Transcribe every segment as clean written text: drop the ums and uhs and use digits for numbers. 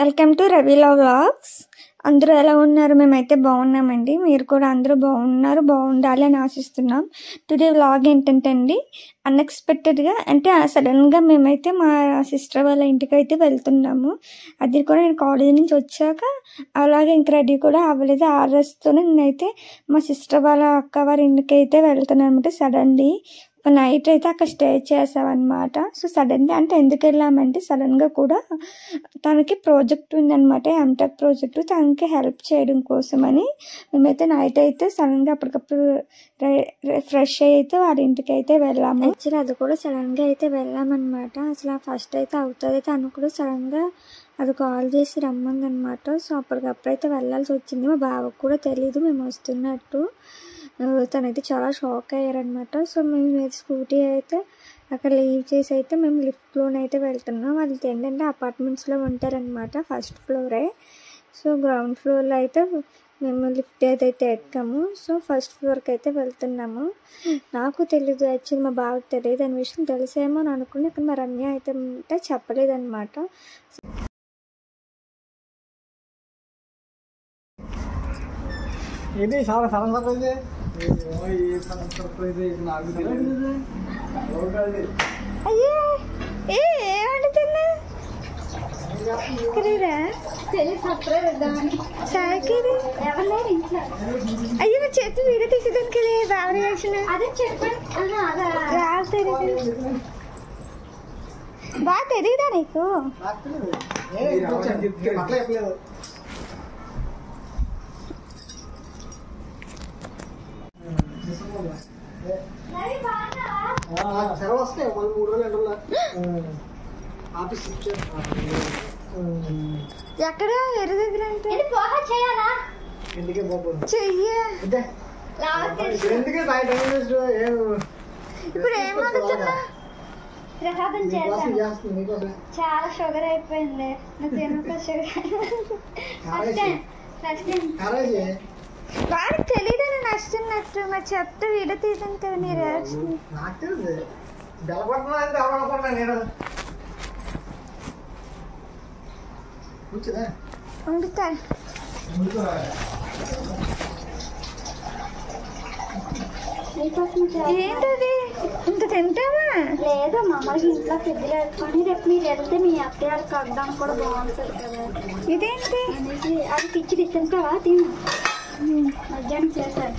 Welcome to రవీలా vlogs. అందరూ ఎలా ఉన్నారు? మేమైతే బాగున్నామండి. మీరు కూడా అందరూ బాగుండాలి అని ఆశిస్తున్నాం. టుడే వ్లాగ్ ఏంటంటే అండి, అన్ఎక్స్పెక్టెడ్గా అంటే సడన్గా మేమైతే మా సిస్టర్ వాళ్ళ ఇంటికి అయితే వెళ్తున్నాము. అది కూడా నేను కాలేజ్ నుంచి వచ్చాక అలాగే ఇంక రెడీ కూడా అవ్వలేదు. ఆర్ఎస్తోనే నేనైతే మా సిస్టర్ వాళ్ళ అక్క వారి ఇంటికి అయితే వెళ్తున్నాను అనమాట. సడన్లీ నైట్ అయితే అక్కడ స్టే చేసామన్నమాట. సో సడన్గా అంటే ఎందుకు వెళ్ళామంటే సడన్గా కూడా తనకి ప్రాజెక్ట్ ఉందన్నమాట, ఎంటెక్ ప్రాజెక్టు. తనకి హెల్ప్ చేయడం కోసమని మేమైతే నైట్ అయితే సడన్గా అప్పటికప్పుడు ఫ్రెష్ అయితే వాళ్ళ ఇంటికి అయితే వెళ్ళాము. యాక్చువల్లీ అది కూడా సడన్గా అయితే వెళ్ళామన్నమాట. అసలు ఫస్ట్ అయితే అవుతుంది తను కూడా సడన్గా అది కాల్ చేసి రమ్మందనమాట. సో అప్పటికప్పుడు అయితే వెళ్ళాల్సి వచ్చింది. మా బావకు కూడా తెలీదు మేము వస్తున్నట్టు. తనైతే చాలా షాక్ అయ్యారనమాట. సో మేము స్కూటీ అయితే అక్కడ లీవ్ చేసి అయితే మేము లిఫ్ట్లోనైతే వెళ్తున్నాం. వాళ్ళకి ఏంటంటే అపార్ట్మెంట్స్లో ఉంటారనమాట, ఫస్ట్ ఫ్లోరే. సో గ్రౌండ్ ఫ్లోర్లో అయితే మేము లిఫ్ట్ అయితే ఎక్కాము. సో ఫస్ట్ ఫ్లోర్కి అయితే వెళ్తున్నాము. నాకు తెలీదు, యాక్చువల్లీ మా బావకు తెలియదు అనే విషయం. తెలిసేమో అని అనుకుని ఇక్కడ మా రమ్య అయితే చెప్పలేదన్నమాట. ఇది చాలా సడన్ సర్ప్రైజ్ నాకు అయ్యో ఏమంటున్నా అయ్యో నా చేతి వీడియో తీసేదానికి బాగా రియాక్షన్ బాగా తెలియదా నీకు? వస్తాయి మళ్ళీ 3 రోజులు ఎండలో ఆఫీస్ ఎక్కడ ఎరు దగ్గర అంటే ఎందుకే చెయ్యి. ఎందుకే ఇప్పుడు ఏమవుతున్నా చాలా షుగర్ అయిపోయింది. వాడికి తెలీదని నచ్చుతున్నట్టు మరి చెప్తే వీడియో తీసాను కదా నీ రియాక్షన్. నాకు తెలుసు బెలపడుతున్నా ఎవరనుకున్నా నేను కూర్చుదా వండుతా. ఏంటది ఇంత తింటావా? లేదు మామూలుగా ఇంట్లో ఫ్రిడ్జ్లో వేసుకొని రేపు మీరు వెళ్తే మీ అత్తగారికి అడ్డానికి కూడా బాగుంటుంది కదా. ఇదేంటి అనేసి అది పిచ్చి తింటావా? తిను, మధ్యాహ్నం చేశారు.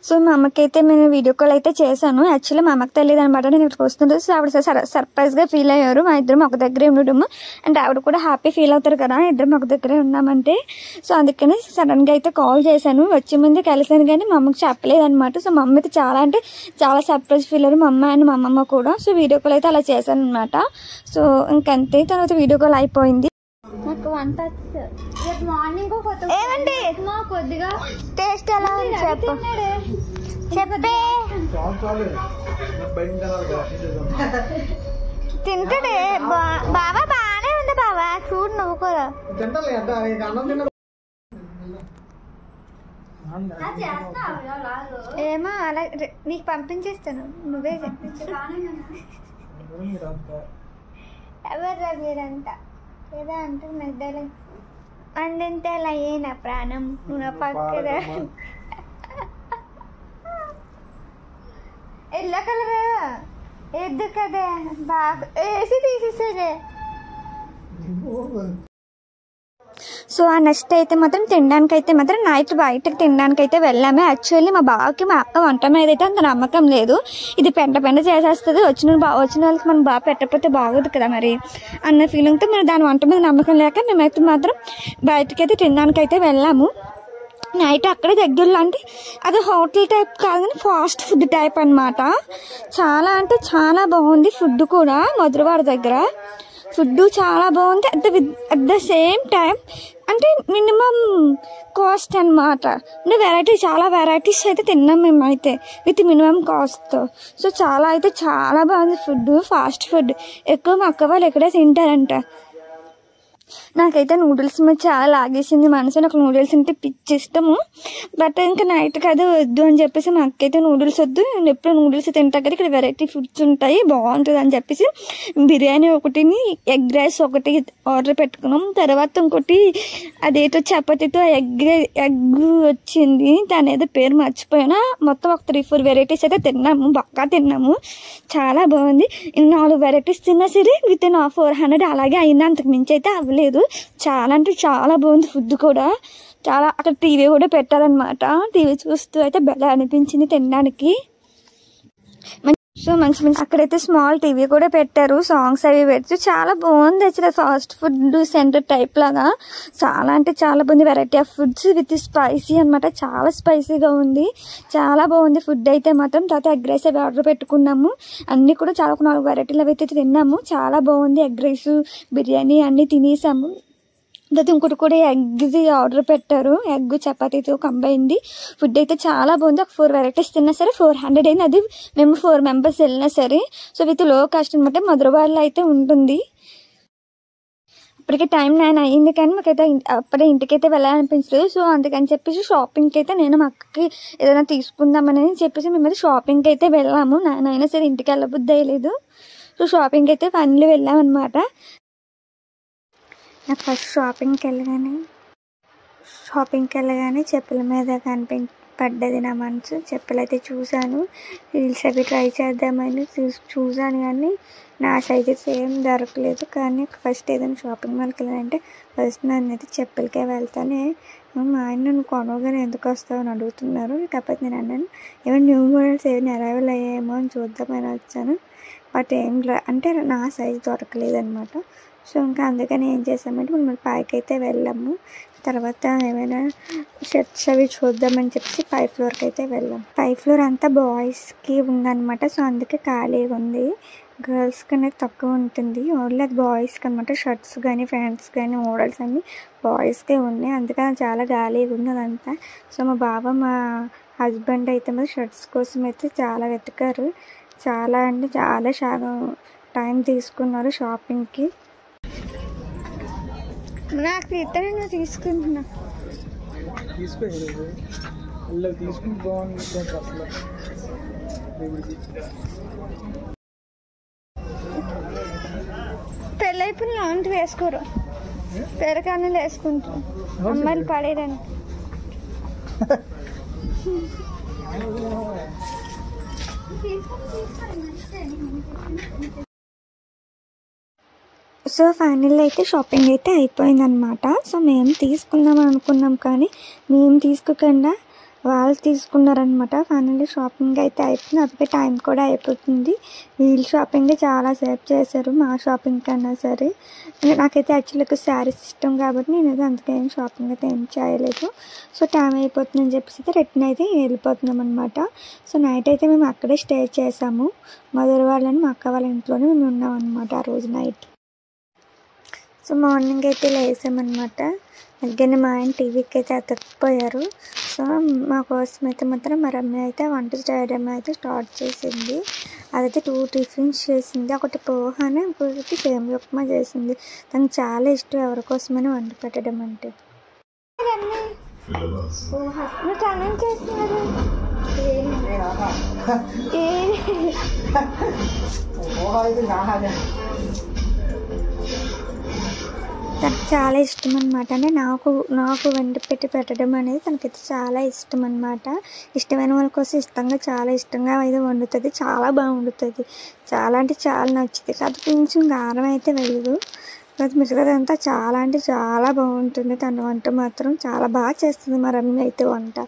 సో మా అమ్మకైతే నేను వీడియో కాల్ అయితే చేశాను. యాక్చువల్లీ మా అమ్మకి తెలియదు అనమాట నేను ఇక్కడికి వస్తుంది. సో ఆవిడ సర్ప్రైజ్గా ఫీల్ అయ్యారు. మా ఇద్దరం ఒక దగ్గరే ఉండడము. అండ్ ఆవిడ కూడా హ్యాపీ ఫీల్ అవుతారు కదా ఇద్దరం ఒక దగ్గరే ఉన్నామంటే. సో అందుకని సడన్గా అయితే కాల్ చేశాను. వచ్చే ముందే కలిసాను కానీ మా అమ్మకి చెప్పలేదు అనమాట. సో మా అమ్మ అయితే చాలా సర్ప్రైజ్ ఫీల్ అయ్యారు, మా అమ్మ అండ్ మా అమ్మమ్మ కూడా. సో వీడియో కాల్ అయితే అలా చేశాను అనమాట. సో ఇంకంతే, తర్వాత వీడియో కాల్ అయిపోయింది. నాకు వంట రేపు మార్నింగ్ ఏమండి కొద్దిగా టేస్ట్ ఎలా చెప్పే తింటాడే బావా. బాగానే ఉంది బావా, చూడు నువ్వు కూడా. ఏమో అలా నీకు పంపించేస్తాను, నువ్వే ఎవర్రా మీరంతా ఏదో అంటున్నా. అందంటే అలా నా ప్రాణం నువ్వు పక్కన ఎల్లో కలర్ ఎద్దు కదా బాగా వేసి తీసేసాడే. సో ఆ నెక్స్ట్ అయితే మాత్రం తినడానికి అయితే మాత్రం నైట్ బయటకు తినడానికి అయితే వెళ్ళాము. యాక్చువల్లీ మా బావకి మా అక్క వంట మీద అయితే అంత నమ్మకం లేదు. ఇది పెంట చేసేస్తుంది, వచ్చిన వాళ్ళకి మనం బాగా పెట్టకపోతే బాగోదు కదా మరి అన్న ఫీలింగ్తో మేము దాని వంట మీద నమ్మకం లేక మేమైతే మాత్రం బయటకి అయితే తినడానికి అయితే వెళ్ళాము. నైట్ అక్కడే దగ్గరలో, అంటే అది హోటల్ టైప్ కాదు కానీ ఫాస్ట్ ఫుడ్ టైప్ అనమాట. చాలా అంటే చాలా బాగుంది ఫుడ్ కూడా. మధురవాడ దగ్గర ఫుడ్ చాలా బాగుంది. అట్ ద సేమ్ టైం అంటే మినిమం కాస్ట్ అనమాట. అంటే చాలా వెరైటీస్ అయితే తిన్నాం మేమైతే విత్ మినిమం కాస్ట్తో. సో చాలా బాగుంది ఫుడ్, ఫాస్ట్ ఫుడ్. ఎక్కువ మా అక్క వాళ్ళు ఎక్కడే తింటారంట. నాకైతే నూడిల్స్ మీద చాలా లాగేసింది మనసు. నాకు నూడిల్స్ అంటే పిచ్చి ఇష్టము. బట్ ఇంకా నైట్ కదా వద్దు అని చెప్పేసి మా అక్కయితే నూడిల్స్ వద్దు, నేను ఎప్పుడు నూడిల్స్ తింటా కదా, ఇక్కడ వెరైటీ ఫుడ్స్ ఉంటాయి బాగుంటుంది అని చెప్పేసి బిర్యానీ ఒకటిని, ఎగ్ రైస్ ఒకటి ఆర్డర్ పెట్టుకున్నాం. తర్వాత ఇంకోటి అదేదో చపాతీతో ఎగ్ వచ్చింది, దాని ఏదో పేరు మర్చిపోయినా. మొత్తం ఒక 3-4 వెరైటీస్ అయితే తిన్నాము, బాగా తిన్నాము, చాలా బాగుంది. 4 వెరైటీస్ తిన్నా సరే విత్ ఇన్ 400 అలాగే అయింది, అంతకు మించి అయితే అవ్వలేదు. చాలా అంటే చాలా బాగుంది ఫుడ్ కూడా. చాలా అక్కడ టీవీ కూడా పెట్టారనమాట, టీవీ చూస్తూ అయితే బెల్ల అనిపించింది తినడానికి. సో మంచి అక్కడైతే స్మాల్ టీవీ కూడా పెట్టారు, సాంగ్స్ అవి పెడుతూ చాలా బాగుంది. అసలు ఫాస్ట్ ఫుడ్ సెంటర్ టైప్ లాగా చాలా అంటే చాలా బాగుంది. Variety of foods with spicy అనమాట, చాలా స్పైసీగా ఉంది, చాలా బాగుంది ఫుడ్ అయితే మాత్రం. తర్వాత ఎగ్ రైస్ అవి ఆర్డర్ పెట్టుకున్నాము, అన్నీ కూడా చాలా 4 వెరైటీలు అవి అయితే తిన్నాము, చాలా బాగుంది. ఎగ్ రైస్, బిర్యానీ అన్నీ తినేసాము. తర్వాత ఇంకోటి కూడా ఎగ్ది ఆర్డర్ పెట్టారు, ఎగ్ చపాతీతో కంబైన్ది ఫుడ్ అయితే చాలా బాగుంది. ఒక 4 వెరైటీస్ తిన్నా సరే 400 అయింది, అది మేము 4 మెంబర్స్ వెళ్ళినా సరే. సో విత్ లో కాస్ట్ అనమాట, మధురవాడలో అయితే ఉంటుంది. ఇప్పటికే టైం 9 అయ్యింది కానీ మాకైతే అప్పుడే ఇంటికైతే వెళ్ళాలనిపించలేదు. సో అందుకని చెప్పేసి షాపింగ్కి అయితే నేను మా అక్కకి ఏదైనా తీసుకుందామని చెప్పేసి మేమైతే షాపింగ్కి అయితే వెళ్ళాము. నాయనైనా సరే ఇంటికి వెళ్ళబుద్ధి అయ్యలేదు. సో షాపింగ్కి అయితే ఫైనల్లీ వెళ్ళామన్నమాట. నాకు ఫస్ట్ షాపింగ్కి వెళ్ళగానే చెప్పుల మీద పడ్డది నా మనసు. చెప్పులు అయితే చూశాను, హీల్స్ అవి ట్రై చేద్దామని చూశాను కానీ నా సైజ్ సేమ్ దొరకలేదు. కానీ ఫస్ట్ ఏదైనా షాపింగ్ మాల్కి వెళ్ళాలంటే ఫస్ట్ నన్ను అయితే చెప్పులకే వెళ్తానే. మా ఆయన నన్ను కొనగానే ఎందుకు వస్తావు అని అడుగుతున్నారు. కాకపోతే నేను అన్నాను ఏమైనా న్యూ మోడల్స్ ఏమైనా అరైవల్ అయ్యాయేమో అని చూద్దామని వచ్చాను. బట్ అంటే నా సైజ్ దొరకలేదు అనమాట. సో ఇంకా అందుకని ఏం చేసామంటే మనం పైకి అయితే వెళ్ళాము. తర్వాత ఏమైనా షర్ట్స్ అవి చూద్దామని చెప్పి 5th ఫ్లోర్కి అయితే వెళ్ళాం. 5th ఫ్లోర్ అంతా బాయ్స్కి ఉందన్నమాట. సో అందుకే ఖాళీగా ఉంది, గర్ల్స్కి అనేది తక్కువ ఉంటుంది. ఓన్లీ అది బాయ్స్కి అనమాట. షర్ట్స్ కానీ ప్యాంట్స్ కానీ మోడల్స్ అన్నీ బాయ్స్కే ఉన్నాయి, అందుకని చాలా ఖాళీగా ఉంది అదంతా. సో మా బావ మా హస్బెండ్ అయితే మరి షర్ట్స్ కోసం అయితే చాలా వెతికారు, చాలా అంటే చాలా టైం తీసుకున్నారు షాపింగ్కి. నాకు ఇతను తీసుకుంటున్నా పెళ్ళైపోయిన లాంటి వేసుకోరు, పెరకాన్నలు వేసుకుంటారు అమ్మాయిలు పడేయడానికి. సో ఫైనల్ అయితే షాపింగ్ అయితే అయిపోయిందనమాట. సో మేము తీసుకుందాం అనుకున్నాం కానీ మేము తీసుకోకుండా వాళ్ళు తీసుకున్నారనమాట. ఫైనల్లీ షాపింగ్ అయితే అయిపోయింది, అప్పటికే టైం కూడా అయిపోతుంది. వీళ్ళు షాపింగ్ చాలా సేపు చేశారు మా షాపింగ్ కన్నా సరే. నాకైతే యాక్చువల్గా శారీస్ ఇష్టం కాబట్టి నేనైతే అందుకే షాపింగ్ అయితే ఏం చేయలేదు. సో టైం అయిపోతుందని చెప్పేసి అయితే రిటర్న్ అయితే వెళ్ళిపోతున్నాం అనమాట. సో నైట్ అయితే మేము అక్కడే స్టే చేసాము, మధురవాడలోని మా అక్క వాళ్ళ ఇంట్లోనే మేము ఉన్నాం అనమాట ఆ రోజు నైట్. సో మార్నింగ్ అయితే లేసామన్నమాట. మధ్యాహ్న మా ఆయన టీవీకి అయితే అతకపోయారు. సో మా కోసం అయితే మాత్రం మా రమ్య అయితే వంట చేయడం అయితే స్టార్ట్ చేసింది. అదైతే 2 టిఫిన్స్ చేసింది, ఒకటి పోహానే ఇంకొకటి సేమియా ఉప్మా చేసింది. తనకు చాలా ఇష్టం ఎవరి కోసమైనా వంట పెట్టడం అంటే. తనకు చాలా ఇష్టం అనమాట. అంటే నాకు వండి పెట్టడం అనేది తనకైతే చాలా ఇష్టం అనమాట. ఇష్టమైన వాళ్ళ కోసం చాలా ఇష్టంగా అయితే వండుతుంది, చాలా బాగా వండుతుంది, చాలా అంటే చాలా నచ్చుతుంది. అది కొంచెం కారం అయితే వెళ్ళదు, మిగతాదంతా చాలా అంటే చాలా బాగుంటుంది. తన వంట మాత్రం చాలా బాగా చేస్తుంది మా రమ్య అయితే వంట.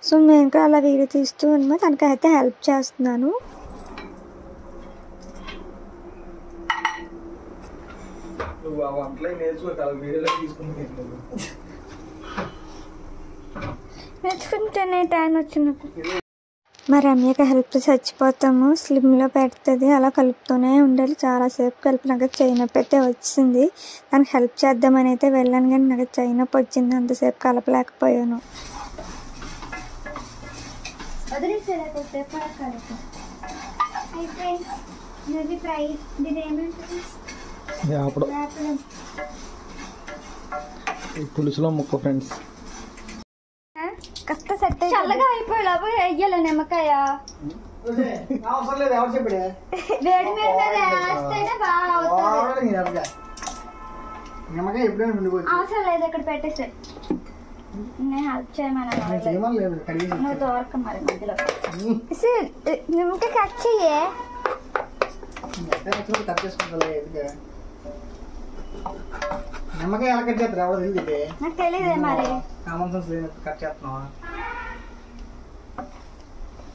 సో నేను కూడా అలా వీడియో తీస్తూ అనమాట తనకైతే హెల్ప్ చేస్తున్నాను. నేర్చుకుంటేనే టైం వచ్చినప్పుడు మా రమ్యకి హెల్ప్ చచ్చిపోతాము, స్లిమ్లో పెడుతుంది, అలా కలుపుతూనే ఉండాలి. చాలాసేపు కలిపి నాకు చైనప్ అయితే వచ్చింది. దానికి హెల్ప్ చేద్దామని అయితే వెళ్ళాను కానీ నాకు చైనప్ వచ్చింది, అంతసేపు కలపలేకపోయాను. పులుసులో ముక్క ఫ్రెండ్స్. కష్ట సెట్ చల్లగా అయిపోయేలాగా వెయ్యాలి నిమ్మకాయ. అవసరం లేదు, ఎవరు చెప్పాడే? వేడి మీద వేస్తేనే బాగా అవుతుంది. నిమ్మకాయ ఎప్పుడైనా పిండుకోవచ్చు. అవసరం లేదు, ఇక్కడ పెట్టేసే. నేను హెల్ప్ చేయమని లేదు కడిగి నువ్వు దోరక మరి మధ్యలో నిమ్మకాయ కట్ చెయ్యే. కట్ చేసుకుంటా. నిమ్మకాయ ఎలా కట్ చేస్తారు ఎవరు తెలియదు. నాకు తెలియదే మరి. కామన్ సెన్స్ లేదు, కట్ చేస్తున్నావా?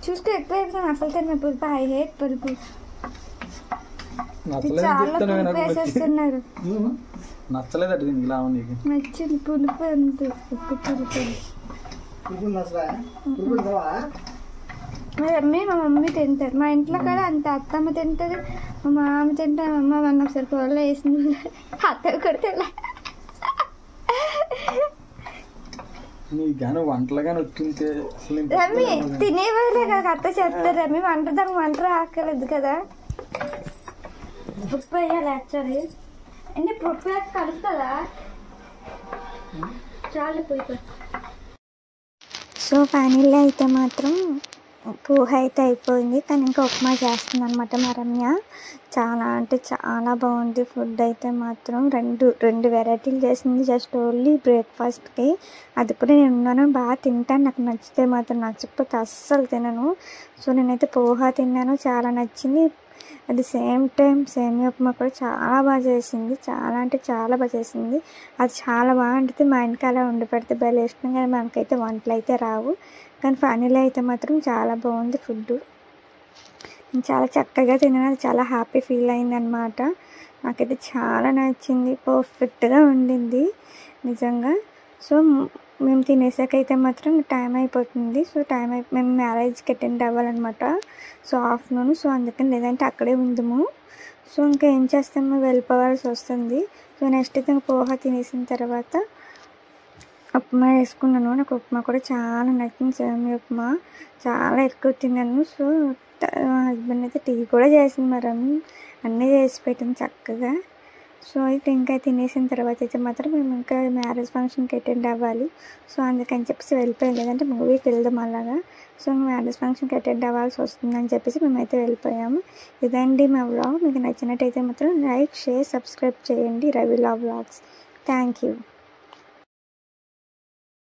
చూసుకో ఎక్కువ అసలు తిన్న పులుపు. ఐ హేట్ పులుపు. చాలా పులుపు వేసేస్తున్నారు. నచ్చలేదు అటు దీనికి లాభం నీకు. నచ్చింది పులుపు. ఎంత ఉప్పు పులుపు. మా మమ్మీ తింటారు. మా ఇంట్లో కూడా అంత అత్తమ్మ తింటారు, మా మామ తింటారు. మా అమ్మ మొన్న ఒకసారి కూరలో వేసింది, అత్తలు కూడా తినలే. నీకు వంటలు కానీ వచ్చింటే రమ్మి తినేవాళ్ళే కదా అత్త చెప్తారు. రమ్మి దానికి వంట రాకలేదు కదా. ఉప్పు వేయాలి యాక్చువల్లీ. ఎన్ని ఉప్పు వేసి కలుస్తుందా? చాలు పోయి. సో ఫైనల్లీ అయితే మాత్రం పోహ అయితే అయిపోయింది, కానీ ఇంకా ఉప్మా చేస్తుంది అనమాట మా రమ్య. చాలా అంటే చాలా బాగుంది ఫుడ్ అయితే మాత్రం. రెండు వెరైటీలు చేసింది జస్ట్ ఓన్లీ బ్రేక్ఫాస్ట్కి. అది కూడా నేను ఉన్నాను, బాగా తింటాను. నాకు నచ్చితే మాత్రం, నచ్చకపోతే అస్సలు తినను. సో నేనైతే పోహ తిన్నాను, చాలా నచ్చింది. అది సేమ్ టైం సేమియా ఉప్మా కూడా చాలా బాగా చేసింది. చాలా అంటే చాలా బాగా చేసింది. అది చాలా బాగుంటుంది. మా ఇంటికి అలా వండి పెడితే భలే ఇష్టం, కానీ మనకైతే వంటలు అయితే రావు. కానీ ఫైనల్లీ అయితే మాత్రం చాలా బాగుంది ఫుడ్. నేను చాలా చక్కగా తిన్నాను. అది చాలా హ్యాపీ ఫీల్ అయింది అనమాట. నాకైతే చాలా నచ్చింది. పర్ఫెక్ట్గా ఉండింది నిజంగా. సో మేము తినేసాకైతే మాత్రం టైం అయిపోతుంది. సో మేము మ్యారేజ్కి అటెండ్ అవ్వాలన్నమాట. So afternoon. సో అందుకని లేదంటే అక్కడే ఉందాము. సో ఇంకా ఏం చేస్తాము, వెళ్ళిపోవాల్సి వస్తుంది. సో నెక్స్ట్ అయితే పోహ తినేసిన తర్వాత ఉప్మా వేసుకున్నాను. నాకు ఉప్మా కూడా చాలా నచ్చింది. సేమియా ఉప్మా చాలా ఎక్కువ తిన్నాను. సో మా హస్బెండ్ అయితే టీ కూడా చేసింది, మరి అన్నీ చేసి పెట్టింది చక్కగా. సో అయితే ఇంకా తినేసిన తర్వాత అయితే మాత్రం మేము ఇంకా మ్యారేజ్ ఫంక్షన్కి అటెండ్ అవ్వాలి. సో అందుకని చెప్పేసి వెళ్ళిపోయాం, లేదంటే మూవీకి వెళ్దాం అలాగా. సో మ్యారేజ్ ఫంక్షన్కి అటెండ్ అవ్వాల్సి వస్తుందని చెప్పేసి మేమైతే వెళ్ళిపోయాము. ఇదండి మా వ్లాగ్. మీకు నచ్చినట్టయితే మాత్రం లైక్, షేర్, సబ్స్క్రైబ్ చేయండి రవి వ్లాగ్స్. Thank you.